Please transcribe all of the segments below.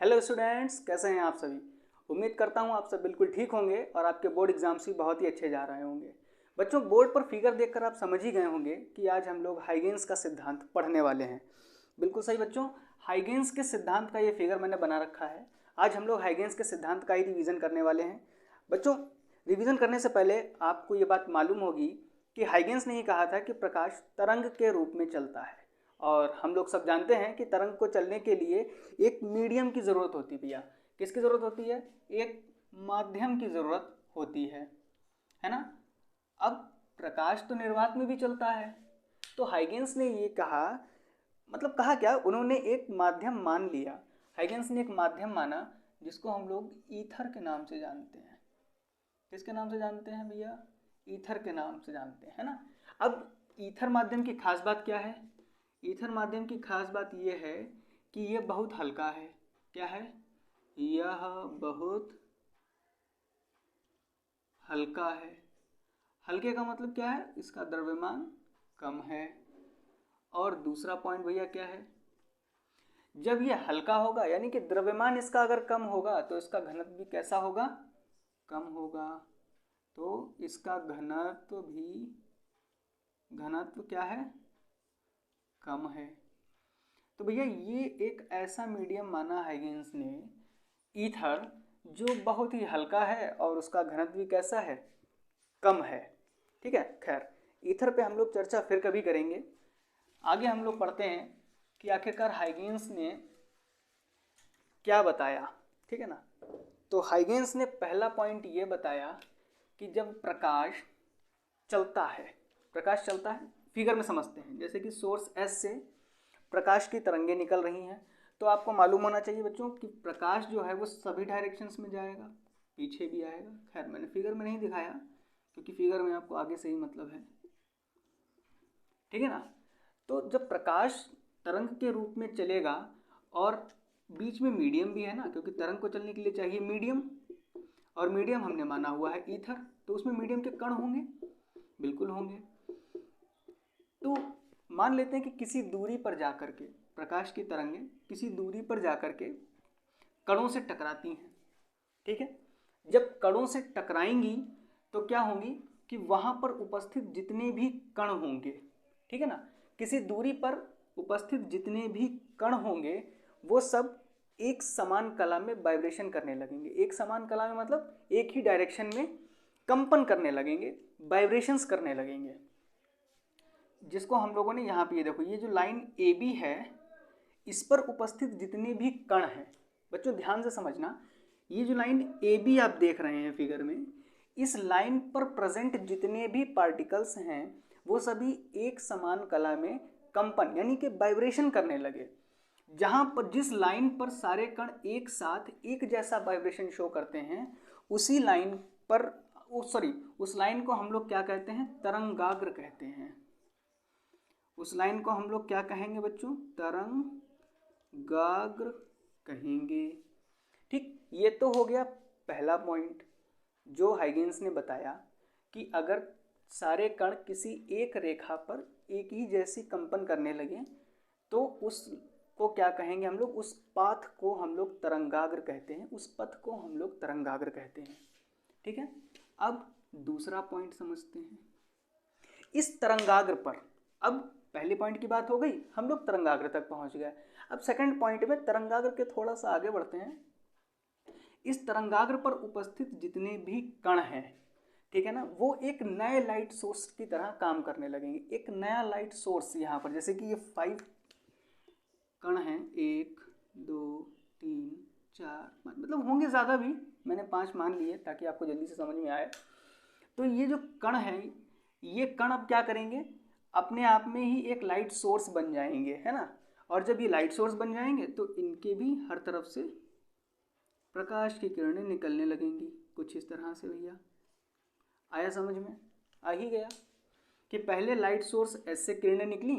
Hello students, कैसे हैं आप सभी। उम्मीद करता हूं आप सब बिल्कुल ठीक होंगे और आपके बोर्ड एग्जाम्स भी बहुत ही अच्छे जा रहे होंगे। बच्चों, बोर्ड पर फिगर देखकर आप समझ ही गए होंगे कि आज हम लोग हाइगेन्स का सिद्धांत पढ़ने वाले हैं। बिल्कुल सही बच्चों, हाइगेन्स के सिद्धांत का ये फिगर मैंने बना रखा है। आज हम लोग हाइगेन्स के सिद्धांत का ही रिवीजन करने वाले हैं। बच्चों, रिवीजन करने से पहले आपको ये बात मालूम होगी कि हाइगेन्स ने ही कहा था कि प्रकाश तरंग के रूप में चलता है, और हम लोग सब जानते हैं कि तरंग को चलने के लिए एक मीडियम की ज़रूरत होती है। भैया, किसकी ज़रूरत होती है? एक माध्यम की ज़रूरत होती है ना। अब प्रकाश तो निर्वात में भी चलता है, तो हाइगेन्स ने ये कहा, मतलब कहा क्या, उन्होंने एक माध्यम मान लिया। हाइगेन्स ने एक माध्यम माना जिसको हम लोग ईथर के नाम से जानते हैं। किसके नाम से जानते हैं भैया? ईथर के नाम से जानते हैं ना। अब ईथर माध्यम की खास बात क्या है? ईथर माध्यम की खास बात यह है कि यह बहुत हल्का है। क्या है? यह बहुत हल्का है। हल्के का मतलब क्या है? इसका द्रव्यमान कम है। और दूसरा पॉइंट भैया क्या है? जब यह हल्का होगा, यानी कि द्रव्यमान इसका अगर कम होगा, तो इसका घनत्व भी कैसा होगा? कम होगा। तो इसका घनत्व क्या है? कम है। तो भैया, ये एक ऐसा मीडियम माना हाइगेन्स ने, ईथर, जो बहुत ही हल्का है और उसका घनत्व भी कैसा है? कम है। ठीक है, खैर ईथर पे हम लोग चर्चा फिर कभी करेंगे। आगे हम लोग पढ़ते हैं कि आखिरकार हाइगेन्स ने क्या बताया। ठीक है ना। तो हाइगेन्स ने पहला पॉइंट ये बताया कि जब प्रकाश चलता है, फिगर में समझते हैं। जैसे कि सोर्स एस से प्रकाश की तरंगें निकल रही हैं, तो आपको मालूम होना चाहिए बच्चों कि प्रकाश जो है वो सभी डायरेक्शंस में जाएगा, पीछे भी आएगा। खैर मैंने फिगर में नहीं दिखाया क्योंकि फिगर में आपको आगे से ही मतलब है। ठीक है ना। तो जब प्रकाश तरंग के रूप में चलेगा, और बीच में मीडियम भी है ना, क्योंकि तरंग को चलने के लिए चाहिए मीडियम, और मीडियम हमने माना हुआ है ईथर, तो उसमें मीडियम के कण होंगे, बिल्कुल होंगे। तो मान लेते हैं कि किसी दूरी पर जाकर के प्रकाश की तरंगें किसी दूरी पर जाकर के कणों से टकराती हैं। ठीक है। जब कणों से टकराएंगी तो क्या होंगी कि वहां पर उपस्थित जितने भी कण होंगे, ठीक है ना, किसी दूरी पर उपस्थित जितने भी कण होंगे वो सब एक समान कला में वाइब्रेशन करने लगेंगे। एक समान कला में मतलब एक ही डायरेक्शन में कंपन करने लगेंगे, वाइब्रेशंस करने लगेंगे, जिसको हम लोगों ने यहाँ पे, ये देखो, ये जो लाइन ए बी है, इस पर उपस्थित जितने भी कण हैं, बच्चों ध्यान से समझना, ये जो लाइन ए बी आप देख रहे हैं फिगर में, इस लाइन पर प्रेजेंट जितने भी पार्टिकल्स हैं वो सभी एक समान कला में कंपन यानी कि वाइब्रेशन करने लगे। जहाँ पर जिस लाइन पर सारे कण एक साथ एक जैसा वाइब्रेशन शो करते हैं, उसी लाइन पर, उस लाइन को हम लोग क्या कहते हैं? तरंगाग्र कहते हैं। उस लाइन को हम लोग क्या कहेंगे बच्चों? तरंगाग्र कहेंगे। ठीक, ये तो हो गया पहला पॉइंट जो हाइगेन्स ने बताया कि अगर सारे कण किसी एक रेखा पर एक ही जैसी कंपन करने लगे तो उसको क्या कहेंगे हम लोग? उस पाथ को हम लोग तरंगाग्र कहते हैं, उस पथ को हम लोग तरंगाग्र कहते हैं। ठीक है। अब दूसरा पॉइंट समझते हैं। इस तरंगाग्र पर, अब पहले पॉइंट की बात हो गई, हम लोग तरंगाग्र तक पहुंच गए। अब सेकंड पॉइंट में तरंगाग्र के थोड़ा सा आगे बढ़ते हैं। इस तरंगाग्र पर उपस्थित जितने भी कण हैं, ठीक है ना, वो एक नए लाइट सोर्स की तरह काम करने लगेंगे। एक नया लाइट सोर्स यहाँ पर, जैसे कि ये 5 कण हैं, 1 2 3 4 5, मतलब होंगे ज़्यादा भी, मैंने 5 मान लिए ताकि आपको जल्दी से समझ में आए। तो ये जो कण हैं, ये कण अब क्या करेंगे? अपने आप में ही एक लाइट सोर्स बन जाएंगे, है ना। और जब ये लाइट सोर्स बन जाएंगे तो इनके भी हर तरफ से प्रकाश की किरणें निकलने लगेंगी, कुछ इस तरह से। भैया आया समझ में? आ ही गया कि पहले लाइट सोर्स एस से किरणें निकली,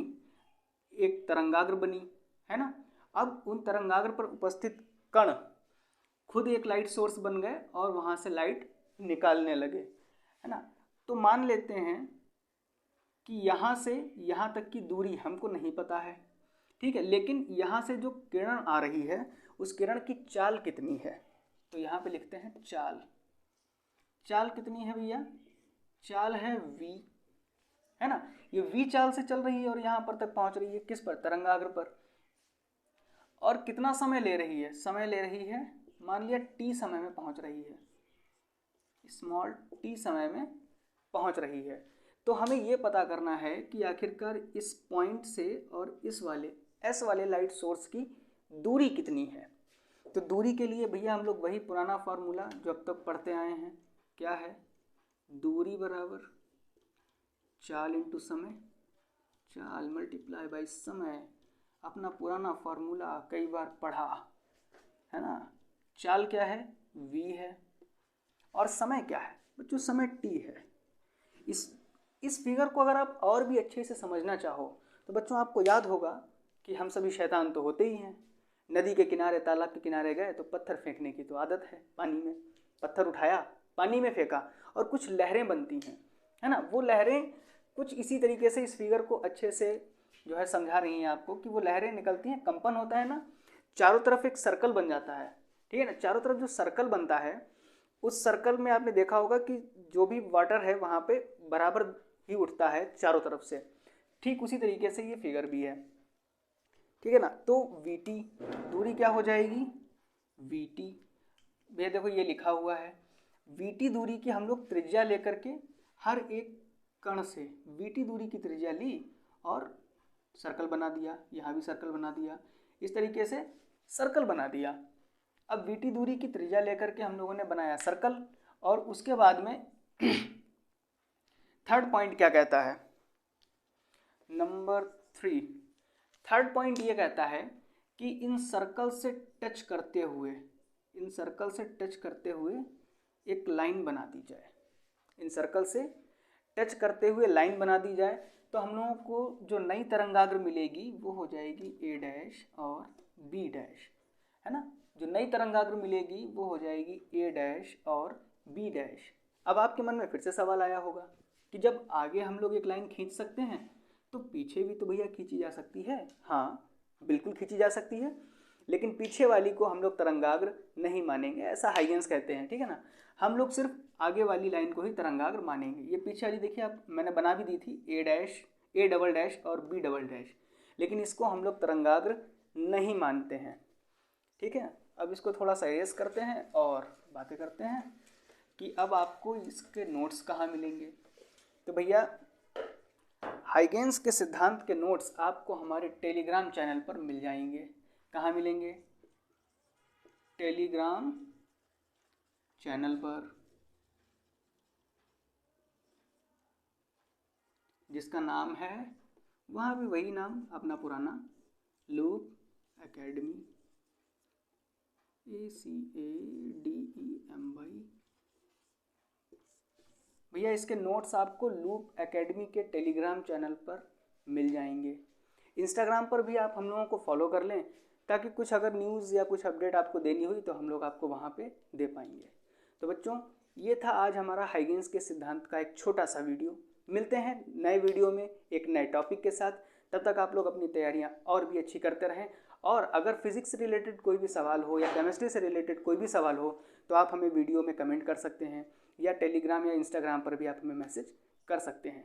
एक तरंगाग्र बनी, है ना। अब उन तरंगाग्र पर उपस्थित कण खुद एक लाइट सोर्स बन गए और वहाँ से लाइट निकालने लगे, है ना। तो मान लेते हैं कि यहाँ से यहाँ तक की दूरी हमको नहीं पता है, ठीक है, लेकिन यहाँ से जो किरण आ रही है उस किरण की चाल कितनी है, तो यहाँ पे लिखते हैं चाल। चाल कितनी है भैया, चाल है v, है ना। ये v चाल से चल रही है और यहाँ पर तक पहुँच रही है, किस पर, तरंगाग्र पर। और कितना समय ले रही है, समय ले रही है, मान लिया t समय में पहुँच रही है, स्मॉल t समय में पहुँच रही है। तो हमें ये पता करना है कि आखिरकार इस पॉइंट से और इस वाले s वाले लाइट सोर्स की दूरी कितनी है। तो दूरी के लिए भैया हम लोग वही पुराना फार्मूला जो अब तक पढ़ते आए हैं, क्या है, दूरी बराबर चाल इंटू समय, चाल मल्टीप्लाई बाई समय। अपना पुराना फार्मूला कई बार पढ़ा है ना। चाल क्या है, v है, और समय क्या है बच्चों, समय t है। इस फिगर को अगर आप और भी अच्छे से समझना चाहो तो बच्चों आपको याद होगा कि हम सभी शैतान तो होते ही हैं। नदी के किनारे, तालाब के किनारे गए तो पत्थर फेंकने की तो आदत है, पानी में पत्थर उठाया, पानी में फेंका और कुछ लहरें बनती हैं, है ना। वो लहरें कुछ इसी तरीके से इस फिगर को अच्छे से जो है समझा रही हैं आपको कि वो लहरें निकलती हैं, कंपन होता है ना, चारों तरफ एक सर्कल बन जाता है, ठीक है ना। चारों तरफ जो सर्कल बनता है उस सर्कल में आपने देखा होगा कि जो भी वाटर है वहाँ पे बराबर ही उठता है चारों तरफ से। ठीक उसी तरीके से ये फिगर भी है, ठीक है ना। तो VT दूरी क्या हो जाएगी, VT, भैया देखो ये लिखा हुआ है, VT दूरी की हम लोग त्रिज्या लेकर के हर एक कण से VT दूरी की त्रिज्या ली और सर्कल बना दिया, यहाँ भी सर्कल बना दिया, इस तरीके से सर्कल बना दिया। अब VT दूरी की त्रिज्या लेकर के हम लोगों ने बनाया सर्कल, और उसके बाद में थर्ड पॉइंट क्या कहता है, नंबर 3, थर्ड पॉइंट ये कहता है कि इन सर्कल से टच करते हुए, इन सर्कल से टच करते हुए एक लाइन बना दी जाए, इन सर्कल से टच करते हुए लाइन बना दी जाए, तो हम लोगों को जो नई तरंगाग्र मिलेगी वो हो जाएगी A' और B', है ना। जो नई तरंगाग्र मिलेगी वो हो जाएगी A' और B'। अब आपके मन में फिर से सवाल आया होगा कि जब आगे हम लोग एक लाइन खींच सकते हैं तो पीछे भी तो भैया खींची जा सकती है। हाँ बिल्कुल खींची जा सकती है, लेकिन पीछे वाली को हम लोग तरंगाग्र नहीं मानेंगे, ऐसा हाइगेंस कहते हैं, ठीक है ना। हम लोग सिर्फ आगे वाली लाइन को ही तरंगाग्र मानेंगे। ये पीछे वाली देखिए आप, मैंने बना भी दी थी, A' और B', लेकिन इसको हम लोग तरंगाग्र नहीं मानते हैं, ठीक है। अब इसको थोड़ा सा इरेज करते हैं और बातें करते हैं कि अब आपको इसके नोट्स कहाँ मिलेंगे। तो भैया हाइगेंस के सिद्धांत के नोट्स आपको हमारे टेलीग्राम चैनल पर मिल जाएंगे। कहाँ मिलेंगे, टेलीग्राम चैनल पर, जिसका नाम है, वहाँ भी वही नाम अपना पुराना, लूप एकेडमी, ACADEMY। भैया इसके नोट्स आपको लूप एकेडमी के टेलीग्राम चैनल पर मिल जाएंगे। इंस्टाग्राम पर भी आप हम लोगों को फॉलो कर लें, ताकि कुछ अगर न्यूज़ या कुछ अपडेट आपको देनी हुई तो हम लोग आपको वहाँ पे दे पाएंगे। तो बच्चों ये था आज हमारा हाइगेंस के सिद्धांत का एक छोटा सा वीडियो। मिलते हैं नए वीडियो में एक नए टॉपिक के साथ, तब तक आप लोग अपनी तैयारियाँ और भी अच्छी करते रहें। और अगर फिज़िक्स से रिलेटेड कोई भी सवाल हो या केमिस्ट्री से रिलेटेड कोई भी सवाल हो तो आप हमें वीडियो में कमेंट कर सकते हैं, या टेलीग्राम या इंस्टाग्राम पर भी आप हमें मैसेज कर सकते हैं।